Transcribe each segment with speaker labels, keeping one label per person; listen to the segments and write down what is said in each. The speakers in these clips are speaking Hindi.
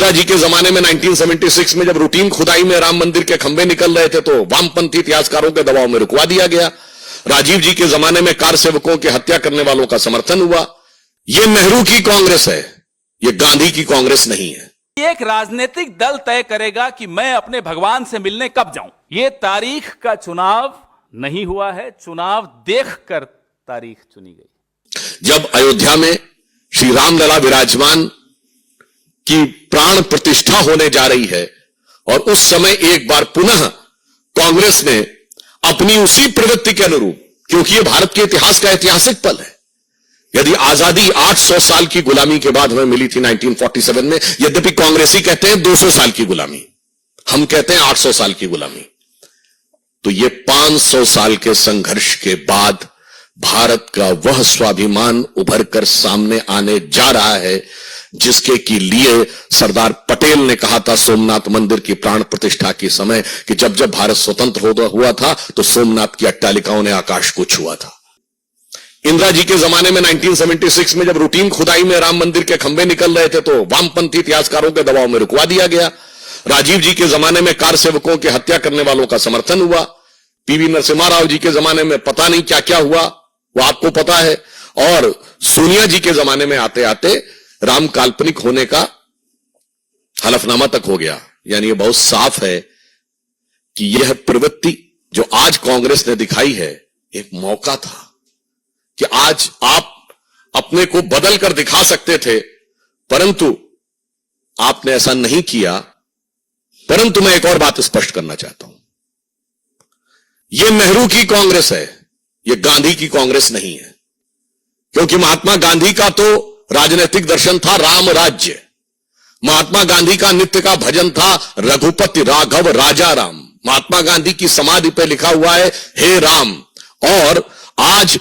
Speaker 1: इंदिरा जी के जमाने में 1976 में जब रूटीन खुदाई में राम मंदिर के खंभे निकल रहे थे तो वामपंथी इतिहासकारों के दबाव में रुकवा दिया गया। राजीव जी के जमाने में कार सेवकों की हत्या करने वालों का समर्थन हुआ। यह नेहरू की कांग्रेस है, यह गांधी की कांग्रेस नहीं है।
Speaker 2: एक राजनीतिक दल तय करेगा कि मैं अपने भगवान से मिलने कब जाऊं। यह तारीख का चुनाव नहीं हुआ है, चुनाव देखकर तारीख चुनी गई।
Speaker 1: जब अयोध्या में श्री रामलला विराजमान की प्राण प्रतिष्ठा होने जा रही है और उस समय एक बार पुनः कांग्रेस ने अपनी उसी प्रवृत्ति के अनुरूप, क्योंकि यह भारत के इतिहास का ऐतिहासिक पल है, यदि आजादी 800 साल की गुलामी के बाद हमें मिली थी 1947 में, यद्यपि कांग्रेसी कहते हैं 200 साल की गुलामी, हम कहते हैं 800 साल की गुलामी, तो यह 500 साल के संघर्ष के बाद भारत का वह स्वाभिमान उभर कर सामने आने जा रहा है जिसके के लिए सरदार पटेल ने कहा था सोमनाथ मंदिर की प्राण प्रतिष्ठा के समय कि जब जब भारत स्वतंत्र हुआ था तो सोमनाथ की अट्टालिकाओं ने आकाश को छुआ था। इंदिरा जी के जमाने में 1976 में जब रूटीन खुदाई में राम मंदिर के खंभे निकल रहे थे तो वामपंथी इतिहासकारों के दबाव में रुकवा दिया गया। राजीव जी के जमाने में कार सेवकों की हत्या करने वालों का समर्थन हुआ। पीवी नरसिम्हा राव जी के जमाने में पता नहीं क्या क्या हुआ, वो आपको पता है। और सोनिया जी के जमाने में आते आते राम काल्पनिक होने का हलफनामा तक हो गया। यानी यह बहुत साफ है कि यह प्रवृत्ति जो आज कांग्रेस ने दिखाई है एक मौका था कि आज आप अपने को बदल कर दिखा सकते थे, परंतु आपने ऐसा नहीं किया। परंतु मैं एक और बात स्पष्ट करना चाहता हूं, यह नेहरू की कांग्रेस है, यह गांधी की कांग्रेस नहीं है। क्योंकि महात्मा गांधी का तो राजनीतिक दर्शन था राम राज्य, महात्मा गांधी का नित्य का भजन था रघुपति राघव राजा राम। महात्मा गांधी की समाधि पे लिखा हुआ है हे राम। और आज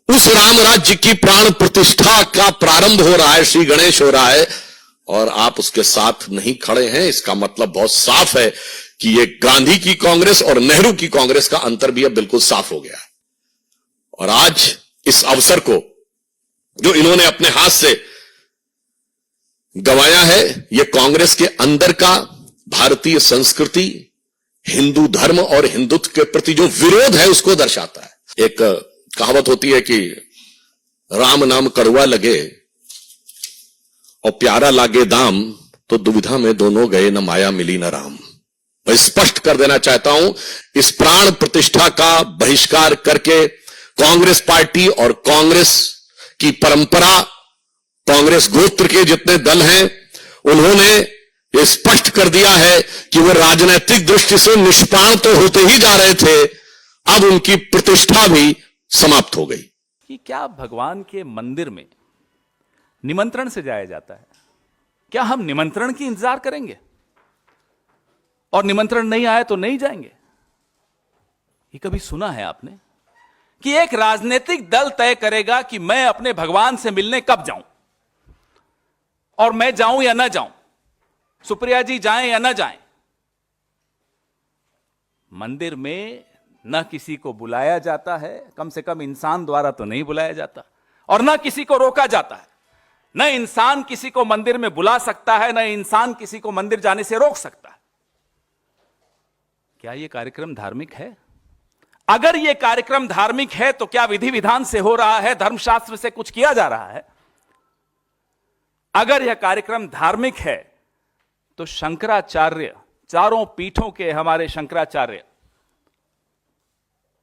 Speaker 1: उस राम राज्य की प्राण प्रतिष्ठा का प्रारंभ हो रहा है, श्री गणेश हो रहा है, और आप उसके साथ नहीं खड़े हैं। इसका मतलब बहुत साफ है कि यह गांधी की कांग्रेस और नेहरू की कांग्रेस का अंतर भी अब बिल्कुल साफ हो गया है। और आज इस अवसर को जो इन्होंने अपने हाथ से गंवाया है, यह कांग्रेस के अंदर का भारतीय संस्कृति, हिंदू धर्म और हिंदुत्व के प्रति जो विरोध है उसको दर्शाता है। एक कहावत होती है कि राम नाम कड़वा लगे और प्यारा लागे दाम, तो दुविधा में दोनों गए, न माया मिली न राम। मैं स्पष्ट कर देना चाहता हूं, इस प्राण प्रतिष्ठा का बहिष्कार करके कांग्रेस पार्टी और कांग्रेस की परंपरा, कांग्रेस गोत्र के जितने दल हैं, उन्होंने यह स्पष्ट कर दिया है कि वो राजनीतिक दृष्टि से निष्प्राण तो होते ही जा रहे थे, अब उनकी प्रतिष्ठा भी समाप्त हो गई।
Speaker 2: कि क्या भगवान के मंदिर में निमंत्रण से जाया जाता है? क्या हम निमंत्रण की इंतजार करेंगे और निमंत्रण नहीं आए तो नहीं जाएंगे? ये कभी सुना है आपने कि एक राजनीतिक दल तय करेगा कि मैं अपने भगवान से मिलने कब जाऊं, और मैं जाऊं या ना जाऊं, सुप्रिया जी जाएं या ना जाएं? मंदिर में न किसी को बुलाया जाता है, कम से कम इंसान द्वारा तो नहीं बुलाया जाता, और न किसी को रोका जाता है। न इंसान किसी को मंदिर में बुला सकता है, न इंसान किसी को मंदिर जाने से रोक सकता है। क्या यह कार्यक्रम धार्मिक है? अगर यह कार्यक्रम धार्मिक है तो क्या विधि विधान से हो रहा है, धर्मशास्त्र से कुछ किया जा रहा है? अगर यह कार्यक्रम धार्मिक है तो शंकराचार्य, चारों पीठों के हमारे शंकराचार्य,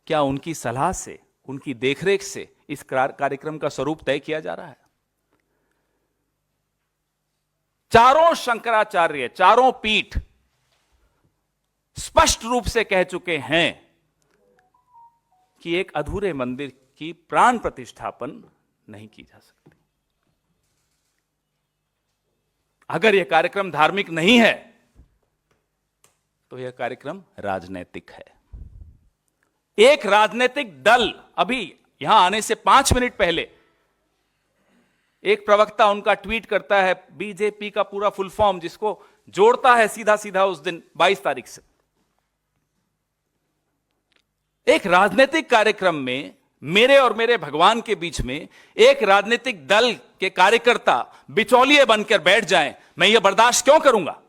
Speaker 2: क्या उनकी सलाह से, उनकी देखरेख से इस कार्यक्रम का स्वरूप तय किया जा रहा है? चारों शंकराचार्य, चारों पीठ स्पष्ट रूप से कह चुके हैं कि एक अधूरे मंदिर की प्राण प्रतिष्ठापन नहीं की जा सकती। अगर यह कार्यक्रम धार्मिक नहीं है तो यह कार्यक्रम राजनैतिक है। एक राजनीतिक दल, अभी यहां आने से 5 मिनट पहले एक प्रवक्ता उनका ट्वीट करता है बीजेपी का पूरा फुल फॉर्म, जिसको जोड़ता है सीधा सीधा उस दिन 22 तारीख से। एक राजनीतिक कार्यक्रम में मेरे और मेरे भगवान के बीच में एक राजनीतिक दल के कार्यकर्ता बिचौलिए बनकर बैठ जाएं, मैं यह बर्दाश्त क्यों करूंगा?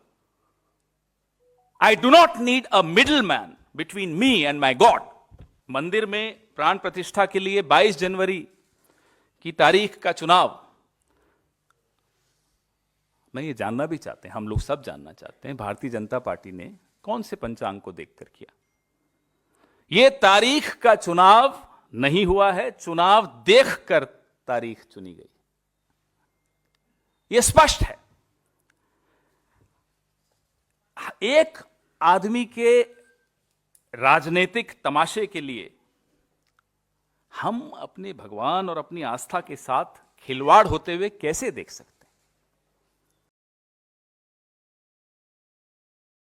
Speaker 2: I do not need a middle man between me and my God. मंदिर में प्राण प्रतिष्ठा के लिए 22 जनवरी की तारीख का चुनाव, मैं ये जानना भी चाहते हैं, हम लोग सब जानना चाहते हैं, भारतीय जनता पार्टी ने कौन से पंचांग को देखकर किया? यह तारीख का चुनाव नहीं हुआ है, चुनाव देखकर तारीख चुनी गई, यह स्पष्ट है। एक आदमी के राजनीतिक तमाशे के लिए हम अपने भगवान और अपनी आस्था के साथ खिलवाड़ होते हुए कैसे देख सकते हैं?